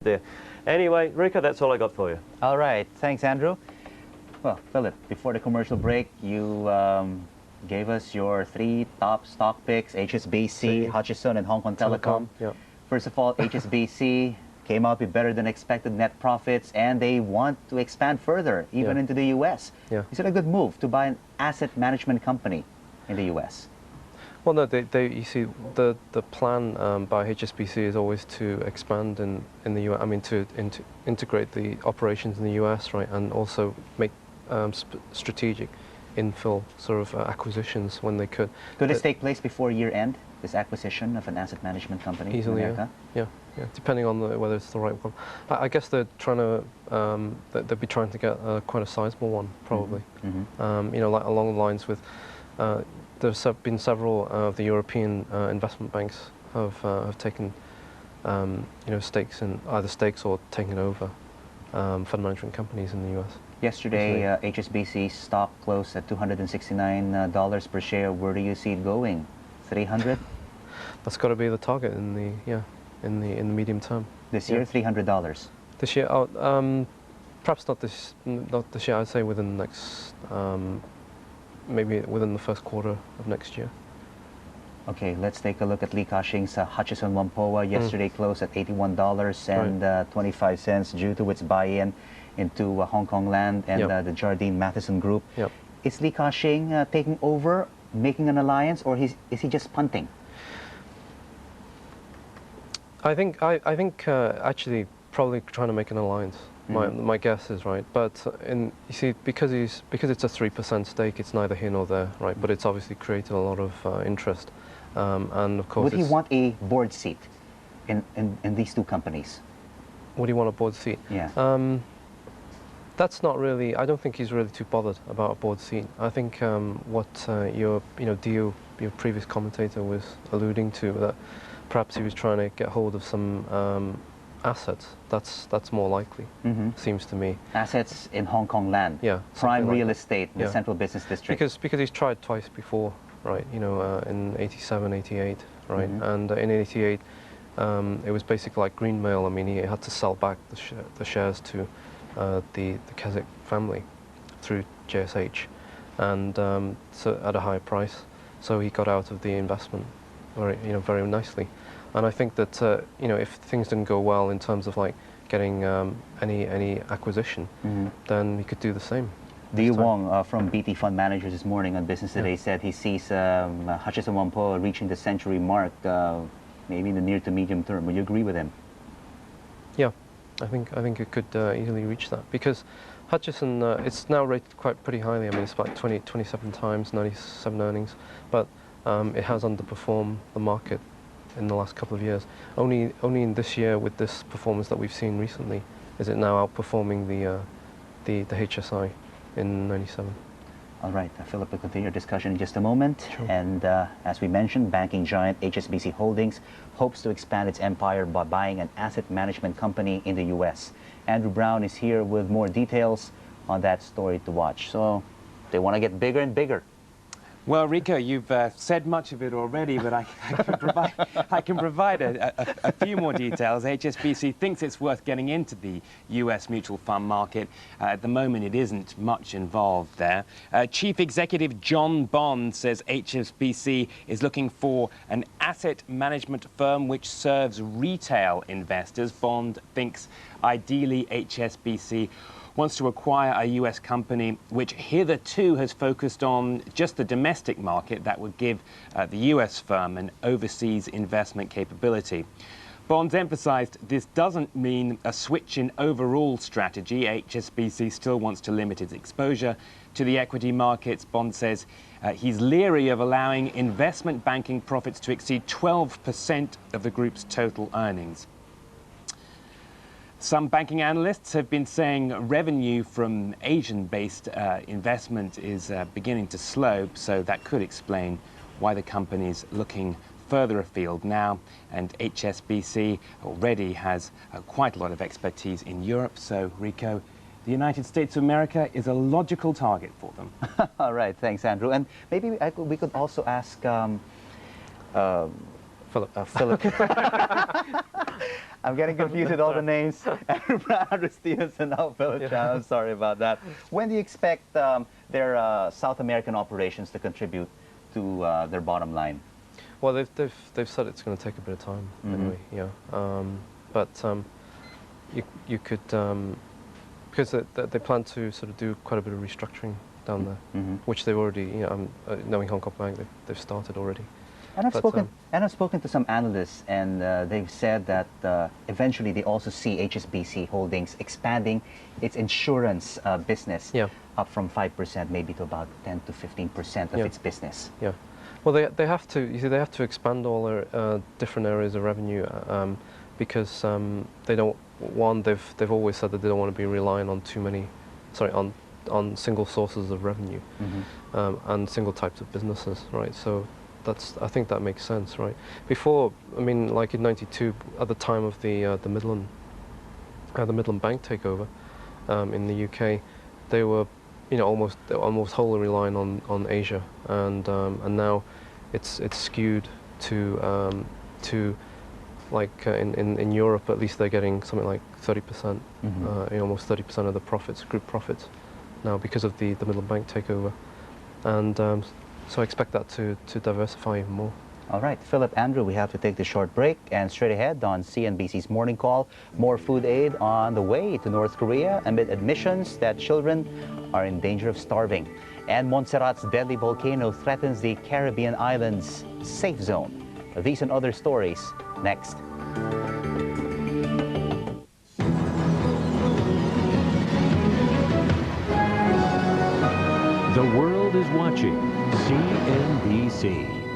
there. Anyway, Rico, that's all I got for you. All right, thanks, Andrew. Well, Philip, before the commercial break, you gave us your 3 top stock picks: HSBC, Hutchison, and Hong Kong Telecom. Yep. First of all, HSBC came out with better than expected net profits, and they want to expand further, even into the U.S. Yeah. Is it a good move to buy an asset management company in the U.S.? Well, no, you see, the plan by HSBC is always to expand in the US. I mean, to integrate the operations in the US, right, and also make strategic infill sort of acquisitions when they could. Could this take place before year end? This acquisition of an asset management company Easily, in America? yeah, depending on whether it's the right one. I guess they're trying to, they'll be trying to get quite a sizable one, probably. Mm-hmm. You know, like along the lines with. There's been several of the European investment banks have taken, you know, stakes in either stakes or taken over fund management companies in the US. Yesterday, HSBC stock closed at $269 per share. Where do you see it going? 300? That's got to be the target in the medium term. This year, $300. This year, perhaps not this year. I'd say within the next. Maybe within the first quarter of next year. Okay, let's take a look at Li Ka-shing's Hutchison Whampoa. Yesterday closed at $81.25 due to its buy-in into Hong Kong Land and the Jardine-Matheson Group. Yep. Is Li Ka-shing taking over, making an alliance, or is he just punting? I think actually probably trying to make an alliance. My guess is right, but you see, because it's a 3% stake, it's neither here nor there, right? But it's obviously created a lot of interest, and of course. Would he want a board seat in these two companies? Would he want a board seat? Yeah. That's not really. I don't think he's really too bothered about a board seat. I think what your previous commentator was alluding to, that perhaps he was trying to get hold of some. Assets. That's more likely. Seems to me. Assets in Hong Kong Land. Yeah. Prime real estate in the Central Business District. Because he's tried twice before, right? You know, in '87, '88, right? And in '88, it was basically like Greenmail. I mean, he had to sell back the shares to the Keswick family through JSH, and so at a higher price. So he got out of the investment very nicely. And I think that you know, if things didn't go well in terms of like getting any acquisition, then we could do the same. Di Wong from BT Fund Managers this morning on Business Today said he sees Hutchison Whampoa reaching the century mark maybe in the near to medium term. Would you agree with him? Yeah, I think it could easily reach that, because Hutchison it's now rated pretty highly. I mean, it's about 27 times 97 earnings, but it has underperformed the market in the last couple of years. Only in this year, with this performance that we've seen recently, is it now outperforming the HSI in '97. All right, Philip, we'll continue our discussion in just a moment. Sure. And as we mentioned, banking giant HSBC Holdings hopes to expand its empire by buying an asset management company in the U.S. Andrew Brown is here with more details on that story to watch. So they want to get bigger and bigger. Well, Rico, you've said much of it already, but I can provide a few more details. HSBC thinks it's worth getting into the U.S. mutual fund market. At the moment, it isn't much involved there. Chief Executive John Bond says HSBC is looking for an asset management firm which serves retail investors. Bond thinks ideally HSBC wants to acquire a U.S. company which hitherto has focused on just the domestic market. That would give the U.S. firm an overseas investment capability. Bonds emphasized this doesn't mean a switch in overall strategy. HSBC still wants to limit its exposure to the equity markets. Bond says he's leery of allowing investment banking profits to exceed 12% of the group's total earnings. Some banking analysts have been saying revenue from Asian-based investment is beginning to slow, so that could explain why the company's looking further afield now. And HSBC already has quite a lot of expertise in Europe, so Rico, the United States of America is a logical target for them. All right, thanks, Andrew. And maybe we could also ask Philip. Philip. I'm getting confused with all the names. Andrew Brown, Andrew Stevenson, now Philip Chan. I'm sorry about that. When do you expect their South American operations to contribute to their bottom line? Well, they've said it's going to take a bit of time anyway. Yeah, but you could because they plan to sort of do quite a bit of restructuring down there, which they've already, knowing Hong Kong Bank, they've started already. And I've spoken to some analysts, and they've said that eventually they also see HSBC Holdings expanding its insurance business up from 5% maybe to about 10 to 15% of its business. Yeah. Well, they have to. You see, they have to expand all their different areas of revenue because they don't. One, they've always said that they don't want to be relying on on single sources of revenue and single types of businesses, right? So I think that makes sense, right? Before, I mean, like in '92, at the time of the Midland Bank takeover in the UK, they were, almost wholly relying on Asia, and now it's skewed to like in Europe, at least they're getting something like 30%, almost 30% of the profits, group profits, now because of the Midland Bank takeover, and so I expect that to diversify even more. All right, Philip, Andrew, we have to take this short break, and straight ahead on CNBC's Morning Call, more food aid on the way to North Korea amid admissions that children are in danger of starving. And Montserrat's deadly volcano threatens the Caribbean islands' safe zone. These and other stories next. The world is watching CNBC.